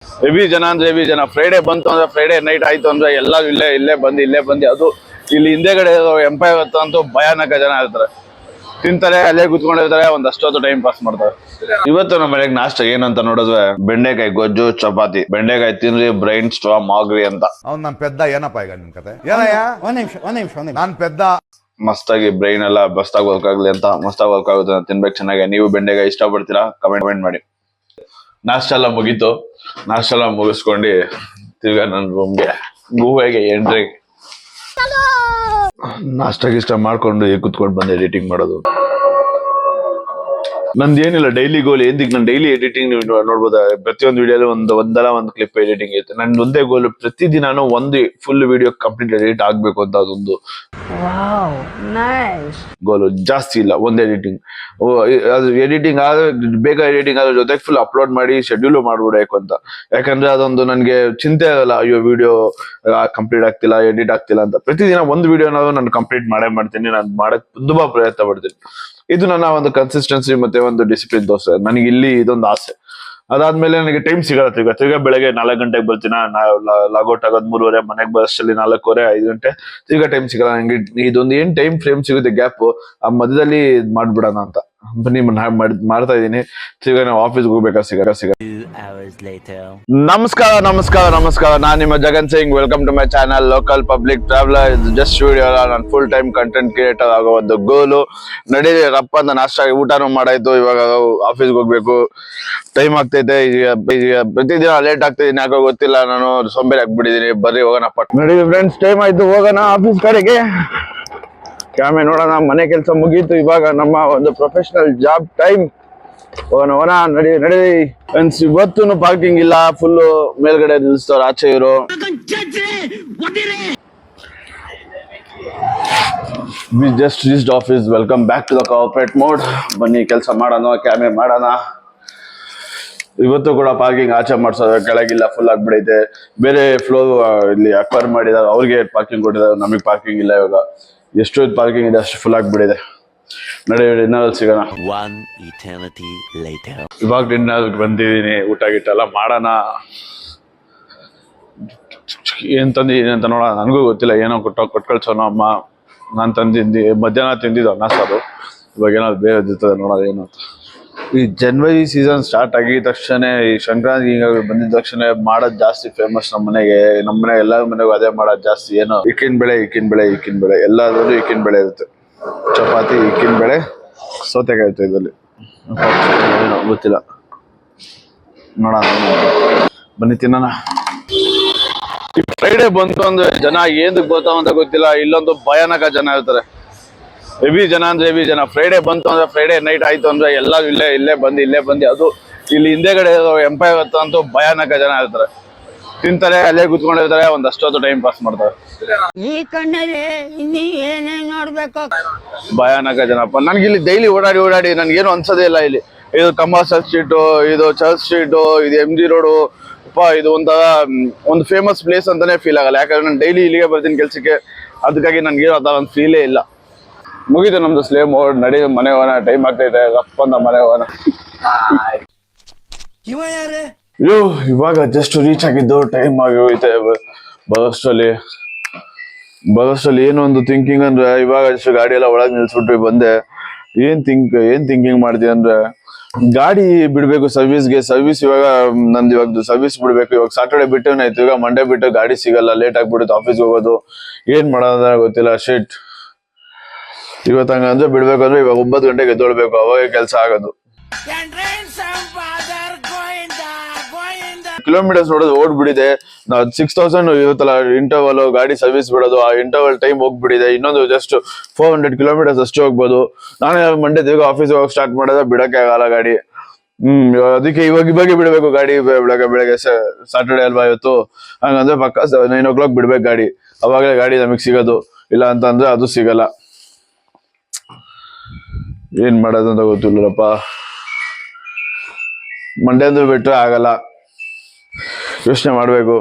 Heavy ಜನ ಅಂದ್ರೆ heavy ಜನ. ಫ್ರೈಡೆ ಬಂತು ಅಂದ್ರೆ ಫ್ರೈಡೆ ನೈಟ್ ಆಯ್ತು ಅಂದ್ರೆ ಎಲ್ಲ ಇಲ್ಲೇ ಬಂದು ಅದು ಇಲ್ಲಿ ಹಿಂದೆಗಡೆ ಎಂಪೈರ್ ಅಂತೂ ಭಯಾನಕ ಜನ ಇರ್ತಾರೆ. ತಿಂತಾರೆ, ಅಲ್ಲೇ ಕುತ್ಕೊಂಡಿರ್ತಾರೆ, ಒಂದಷ್ಟೊತ್ತು ಟೈಮ್ ಪಾಸ್ ಮಾಡ್ತಾರೆ. ಇವತ್ತು ನಮ್ಮ ಮನೆಗೆ ನಾಷ್ಟ ಏನಂತ ನೋಡಿದ್ರೆ ಬೆಂಡೆಕಾಯಿ ಗೊಜ್ಜು ಚಪಾತಿ. ಬೆಂಡೆಕಾಯಿ ತಿನ್ರಿ ಬ್ರೈನ್ ಸ್ಟ್ರಾಂಗ್ ಆಗ್ರಿ ಅಂತ. ಅವ್ನು ನನ್ ಪೆದ್ದ. ಏನಪ್ಪ ಈಗ ನಿನ್ ಕತೆ? ಏನಯ್ಯ? ಒಂದ್ ನಿಮಿಷ ನಾನ್ ಪೆದ್ದ. ಮಸ್ತಾಗಿ ಬ್ರೈನ್ ಎಲ್ಲ ಬಸ್ತಾಗಿ ವರ್ಕ್ ಆಗ್ಲಿ ಅಂತ ಮಸ್ತಾಗಿ ವರ್ಕ್ ಆಗುತ್ತೆ. ತಿನ್ಬೇಕು ಚೆನ್ನಾಗಿ. ನೀವು ಬೆಂಡೆಕಾಯಿ ಇಷ್ಟ ಪಡ್ತೀರಾ? ಕಮೆಂಟ್ ಮಾಡಿ. ನಾಷ್ಟ ಎಲ್ಲ ಮುಗೀತು. ನಾಷ್ಟ ಎಲ್ಲ ಮುಗಿಸ್ಕೊಂಡು ತಿರ್ಗಾ ನನ್ನ ರೂಮ್ಗೆ ಗೂವೆಗೆ ಎಂಟ್ರಿ. ನಾಷ್ಟ ಗಿಷ್ಟ ಮಾಡ್ಕೊಂಡು ಕುತ್ಕೊಂಡು ಬಂದು ಎಡಿಟಿಂಗ್ ಮಾಡೋದು. ನಂದೇನಿಲ್ಲ ಡೈಲಿ ಗೋಲ್ ಏಂದಿಕ್ ನಾನು ಡೈಲಿ ಎಡಿಟಿಂಗ್ ನೋಡ್ಬೋದ. ಪ್ರತಿಯೊಂದು ವಿಡಿಯೋಲಿ ಒಂದು ಕ್ಲಿಪ್ ಎಡಿಟಿಂಗ್ ಇರುತ್ತೆ. ನನ್ ಒಂದೇ ಗೋಲ್ ಪ್ರತಿದಿನಾನು ಒಂದು ಫುಲ್ ವಿಡಿಯೋ ಕಂಪ್ಲೀಟ್ ಎಡಿಟ್ ಆಗ್ಬೇಕು ಅಂತ. ಅದೊಂದು ಗೋಲು. ಜಾಸ್ತಿ ಇಲ್ಲ, ಒಂದು ಎಡಿಟಿಂಗ್. ಅದು ಎಡಿಟಿಂಗ್ ಆದ್ರೆ ಬೇಗ ಎಡಿಟಿಂಗ್ ಆದ್ರ ಜೊತೆಗೆ ಫುಲ್ ಅಪ್ಲೋಡ್ ಮಾಡಿ ಶೆಡ್ಯೂಲ್ ಮಾಡ್ಬಿಡ್ಬೇಕು ಅಂತ. ಯಾಕಂದ್ರೆ ಅದೊಂದು ನನ್ಗೆ ಚಿಂತೆ ಆಗಲ್ಲ, ಅಯ್ಯೋ ವಿಡಿಯೋ ಕಂಪ್ಲೀಟ್ ಆಗ್ತಿಲ್ಲ, ಎಡಿಟ್ ಆಗ್ತಿಲ್ಲ ಅಂತ. ಪ್ರತಿದಿನ ಒಂದು ವಿಡಿಯೋನಾದ್ರು ನಾನು ಕಂಪ್ಲೀಟ್ ಮಾಡ್ತೀನಿ. ನಾನು ಮಾಡಕ್ ತುಂಬಾ ಪ್ರಯತ್ನ ಪಡ್ತೀನಿ. ಇದು ನನ್ನ ಒಂದು ಕನ್ಸಿಸ್ಟೆನ್ಸಿ ಮತ್ತೆ ಒಂದು ಡಿಸಿಪ್ಲಿನ್ ತೋರಿಸ್ತದೆ. ನನಗೆ ಇಲ್ಲಿ ಇದೊಂದು ಆಸೆ. ಅದಾದ್ಮೇಲೆ ನನಗೆ ಟೈಮ್ ಸಿಗಲ್ಲ. ತಿರ್ಗಾ ಬೆಳಗ್ಗೆ 4 ಗಂಟೆಗೆ ಬರ್ತೀನ. ಲಾಗೌಟ್ ಆಗೋದು 3:30, ಮನೆಗೆ ಬರೋಷ್ಟಲ್ಲಿ 4:15 5 ಗಂಟೆ. ತಿರ್ಗಾ ಟೈಮ್ ಸಿಗಲ್ಲ ನಂಗೆ. ಇದೊಂದು ಏನ್ ಟೈಮ್ ಫ್ರೇಮ್ ಸಿಗುತ್ತೆ ಗ್ಯಾಪ್, ಆ ಮಧ್ಯದಲ್ಲಿ ಮಾಡ್ಬಿಡೋಣ ಅಂತ ಬನ್ನಿ ಮಾಡ್ತಾ ಇದೀನಿ. ತಿರ್ಗಾ ನಾವು ಆಫೀಸ್ಗೆ ಹೋಗ್ಬೇಕಾ ಸಿಗ. ನಮಸ್ಕಾರ. ನಾನ್ ನಿಮ್ಮ Jagan Singh. Welcome to my channel local public traveller. Just video ಅಲ್ಲ, ನಾನು ಫುಲ್ ಟೈಮ್ ಕಂಟೆಂಟ್ ಕ್ರಿಯೇಟರ್ ಆಗೋ ಒಂದು ಗೋಲು. ನಡೀಲಿ ರಪ್ಪ ಅಂತ ನಾಷ್ಟ ಊಟನೂ ಮಾಡಾಯ್ತು. ಇವಾಗ ಆಫೀಸ್ಗೆ ಹೋಗ್ಬೇಕು. ಟೈಮ್ ಆಗ್ತೈತೆ. ಪ್ರತಿದಿನ ಲೇಟ್ ಆಗ್ತಿದ್ದೀನಿ, ಯಾಕೋ ಗೊತ್ತಿಲ್ಲ. ನಾನು ಸೋಂಬೇರಿ ಆಗ್ಬಿಟ್ಟಿದೀನಿ. ಬರ್ರಿ ಹೋಗೋಣ ಪಟ್. ನಡೀಲಿ ಫ್ರೆಂಡ್ಸ್, ಟೈಮ್ ಆಯ್ತು, ಹೋಗೋಣ ಆಫೀಸ್ ಕಡೆಗೆ. ಕ್ಯಾಮೆ ನೋಡೋಣ. ಮನೆ ಕೆಲಸ ಮುಗೀತು. ಇವಾಗ ನಮ್ಮ ಒಂದು ಪ್ರೊಫೆಷನಲ್ ಜಾಬ್ ಟೈಮ್. ಹೋಗೋಣ ನಡಿ. ಇವತ್ತು ಪಾರ್ಕಿಂಗ್ ಇಲ್ಲ, ಫುಲ್ ಮೇಲ್ಗಡೆ ನಿಲ್ಸ್ತಾರ ಆಚೆ ಇವರು. We just reached office. Welcome back to the corporate mode. ಬನ್ನಿ ಕೆಲಸ ಮಾಡೋಣ, ಕ್ಯಾಮೆ ಮಾಡೋಣ. ಇವತ್ತು ಕೂಡ ಪಾರ್ಕಿಂಗ್ ಆಚೆ ಮಾಡ್ಸೋದು, ಕೆಳಗಿಲ್ಲ, ಫುಲ್ ಆಗ್ಬಿಡೈತೆ. ಬೇರೆ ಫ್ಲೋರ್ ಇಲ್ಲಿ ಅಕ್ವೈರ್ ಮಾಡಿದಾರೆ, ಅವ್ರಿಗೆ ಪಾರ್ಕಿಂಗ್ ಕೊಟ್ಟಿದ್ದಾರೆ, ನಮಗೆ ಪಾರ್ಕಿಂಗ್ ಇಲ್ಲ. ಇವಾಗ ಎಷ್ಟು ಪಾರ್ಕಿಂಗ್ ಇದೆ ಅಷ್ಟು ಫುಲ್ ಆಗ್ಬಿಟ್ಟಿದೆ. ನಡಿ ಡಿನ್ನರ್ ಸಿಗೋಣ. ಇವಾಗ ಡಿನ್ನರ್ ಬಂದಿದ್ದೀನಿ. ಊಟ ಗಿಟ್ಟ ಎಲ್ಲ ಮಾಡೋಣ. ಏನ್ ತಂದಿದ್ದೀನಿ ಅಂತ ನೋಡೋಣ. ನನಗೂ ಗೊತ್ತಿಲ್ಲ, ಏನೋ ಕೊಟ್ಟು ಕಳ್ಸೋಣ ಅಮ್ಮ. ನಾನು ಮಧ್ಯಾಹ್ನ ತಿಂದಿದ್ದು ಅನ್ನ ಸಾರು. ಇವಾಗ ಏನಾದ್ರು ಬೇರೆ ಇರ್ತದೆ, ನೋಡೋದು ಏನು ಅಂತ. ಈ ಜನವರಿ ಸೀಸನ್ ಸ್ಟಾರ್ಟ್ ಆಗಿದ ತಕ್ಷಣ, ಈ ಸಂಕ್ರಾಂತಿ ಬಂದಿದ ತಕ್ಷಣ ಮಾಡೋದು ಜಾಸ್ತಿ ಫೇಮಸ್ ನಮ್ಮ ಮನೆಗೆ. ಎಲ್ಲರ ಮನೆಗೂ ಅದೇ ಮಾಡೋದು ಜಾಸ್ತಿ. ಏನೋ ಇಕ್ಕಿನ ಬೆಳೆ ಎಲ್ಲಾದ್ರೂ ಇಕ್ಕಿನ ಬೆಳೆ ಇರುತ್ತೆ. ಚಪಾತಿ, ಇಕ್ಕಿನ ಬೆಳೆ, ಸೌತೆಕಾಯಿ ಇರುತ್ತೆ ಇದರಲ್ಲಿ. ಏನೋ ಗೊತ್ತಿಲ್ಲ, ನೋಡೋಣ. ಬನ್ನಿ ತಿನ್ನೋಣ. ಈ ಫ್ರೈಡೆ ಬಂತು ಅಂದ್ರೆ ಜನ ಏನಕ್ಕೆ ಬರ್ತಾವ ಅಂತ ಗೊತ್ತಿಲ್ಲ. ಇಲ್ಲೊಂದು ಭಯಾನಕ ಜನ ಇರ್ತಾರೆ. ಹೆವಿ ಜನ ಅಂದ್ರೆ ಹೆವಿ ಜನ. ಫ್ರೈಡೆ ಬಂತು ಅಂದ್ರೆ ಫ್ರೈಡೆ ನೈಟ್ ಆಯ್ತು ಅಂದ್ರೆ ಎಲ್ಲ ಇಲ್ಲೇ ಬಂದು ಅದು ಇಲ್ಲಿ ಹಿಂದೆಗಡೆ ಎಂಪೈರ್ ಅಂತೂ ಭಯಾನಕ ಜನ ಇರ್ತಾರೆ. ತಿಂತಾರೆ, ಅಲ್ಲೇ ಕುತ್ಕೊಂಡಿರ್ತಾರೆ, ಒಂದಷ್ಟೊತ್ತು ಟೈಮ್ ಪಾಸ್ ಮಾಡ್ತಾರೆ. ಈ ಕಣ್ಣಲ್ಲಿ ಇನ್ನೀ ಏನೇನ್ ನೋಡ್ಬೇಕು. ಭಯಾನಕ ಜನಪ್ಪ. ನನ್ಗೆ ಇಲ್ಲಿ ಡೈಲಿ ಓಡಾಡಿ ನನ್ಗೇನು ಅನ್ಸೋದೇ ಇಲ್ಲ. ಇಲ್ಲಿ ಇದು ಕಮರ್ಷಿಯಲ್ ಸ್ಟ್ರೀಟು, ಇದು ಚರ್ಚ್ ಸ್ಟ್ರೀಟು, ಇದು MG ರೋಡು. ಇದು ಒಂದು ಫೇಮಸ್ ಪ್ಲೇಸ್ ಅಂತಾನೆ ಫೀಲ್ ಆಗಲ್ಲ. ಯಾಕಂದ್ರೆ ನಾನು ಡೈಲಿ ಇಲ್ಲಿಗೆ ಬರ್ತೀನಿ ಕೆಲ್ಸಕ್ಕೆ. ಅದಕ್ಕಾಗಿ ನನ್ಗೇನು ಅದ ಒಂದು ಫೀಲೇ ಇಲ್ಲ. ಮುಗೀತು ನಮ್ದು ಸ್ಲೇ ಮೋಡ್. ನಡಿ ಮನೆ ಹೋಗೋಣ. ಟೈಮ್ ಆಗ್ತೈತೆ. ರಪ್ಪಂದ ಮನೆ ಹೋಗೋಣ. ಇವಾಗ ಜಸ್ಟ್ ರೀಚ್ ಆಗಿದ್ದು. ಟೈಮ್ ಆಗಿ ಹೋಯ್ತೆ. ಬರೋಷ್ಟರಲ್ಲಿ ಏನು ಒಂದು ಥಿಂಕಿಂಗ್ ಅಂದ್ರೆ, ಇವಾಗ ಅಷ್ಟು ಗಾಡಿ ಎಲ್ಲ ಒಳಗೆ ನಿಲ್ಸ್ಬಿಟ್ಟು ಬಂದೆ. ಏನ್ ಥಿಂಕಿಂಗ್ ಮಾಡ್ತೀವಿ ಅಂದ್ರೆ, ಗಾಡಿ ಬಿಡ್ಬೇಕು ಸರ್ವಿಸ್. ಇವಾಗ ನಂದು ಇವಾಗ ಸರ್ವಿಸ್ ಬಿಡ್ಬೇಕು. ಇವಾಗ ಸಾಟರ್ಡೆ ಬಿಟ್ಟು ಆಯ್ತು. ಇವಾಗ ಮಂಡೇ ಬಿಟ್ಟು ಗಾಡಿ ಸಿಗಲ್ಲ. ಲೇಟ್ ಆಗ್ಬಿಡುತ್ತೆ ಆಫೀಸ್ಗೆ ಹೋಗೋದು. ಏನ್ ಮಾಡೋದ ಗೊತ್ತಿಲ್ಲ. ಶೀಟ್ ಇವತ್ತು ಹಂಗಂದ್ರೆ ಬಿಡ್ಬೇಕಂದ್ರೆ ಇವಾಗ 9 ಗಂಟೆಗೆ ಎದ್ದೊಳ್ಬೇಕು. ಅವಾಗ ಕೆಲಸ ಆಗೋದು. ಕಿಲೋಮೀಟರ್ಸ್ ನೋಡೋದು ಓಡ್ಬಿಡಿದೆ. 6000 ಇವತ್ತಲ್ಲ ಇಂಟರ್ವಲ್ ಗಾಡಿ ಸರ್ವಿಸ್ ಬಿಡೋದು. ಆ ಇಂಟರ್ವಲ್ ಟೈಮ್ ಹೋಗ್ಬಿಟ್ಟಿದೆ. ಇನ್ನೊಂದು ಜಸ್ಟ್ 400 ಕಿಲೋಮೀಟರ್ಸ್ ಅಷ್ಟು ಹೋಗ್ಬೋದು. ನಾನೇ ಮಂಡೇ ತಿರ್ಗ ಆಫೀಸ್ ಹೋಗಕ್ ಸ್ಟಾರ್ಟ್ ಮಾಡಿದ್ರೆ ಬಿಡಕ್ಕೆ ಆಗಲ್ಲ ಗಾಡಿ. ಅದಕ್ಕೆ ಇವಾಗ ಬಿಡ್ಬೇಕು ಗಾಡಿ. ಬೆಳಗ್ಗೆ ಸಾಟರ್ಡೆ ಅಲ್ವಾ ಇವತ್ತು. ಹಂಗಂದ್ರೆ ಪಕ್ಕ 9 o'clock ಬಿಡ್ಬೇಕು ಗಾಡಿ. ಅವಾಗಲೇ ಗಾಡಿ ನಮಗ್ ಸಿಗೋದು. ಇಲ್ಲ ಅಂತಂದ್ರೆ ಅದು ಸಿಗಲ್ಲ. ಏನ್ ಮಾಡೋದು ಅಂತ ಗೊತ್ತಿಲ್ಲಪ್ಪ. ಮಂಡೇ ಅಂದ್ರೆ ಬಿಟ್ರೆ ಆಗಲ್ಲ. ಯೋಚನೆ ಮಾಡ್ಬೇಕು.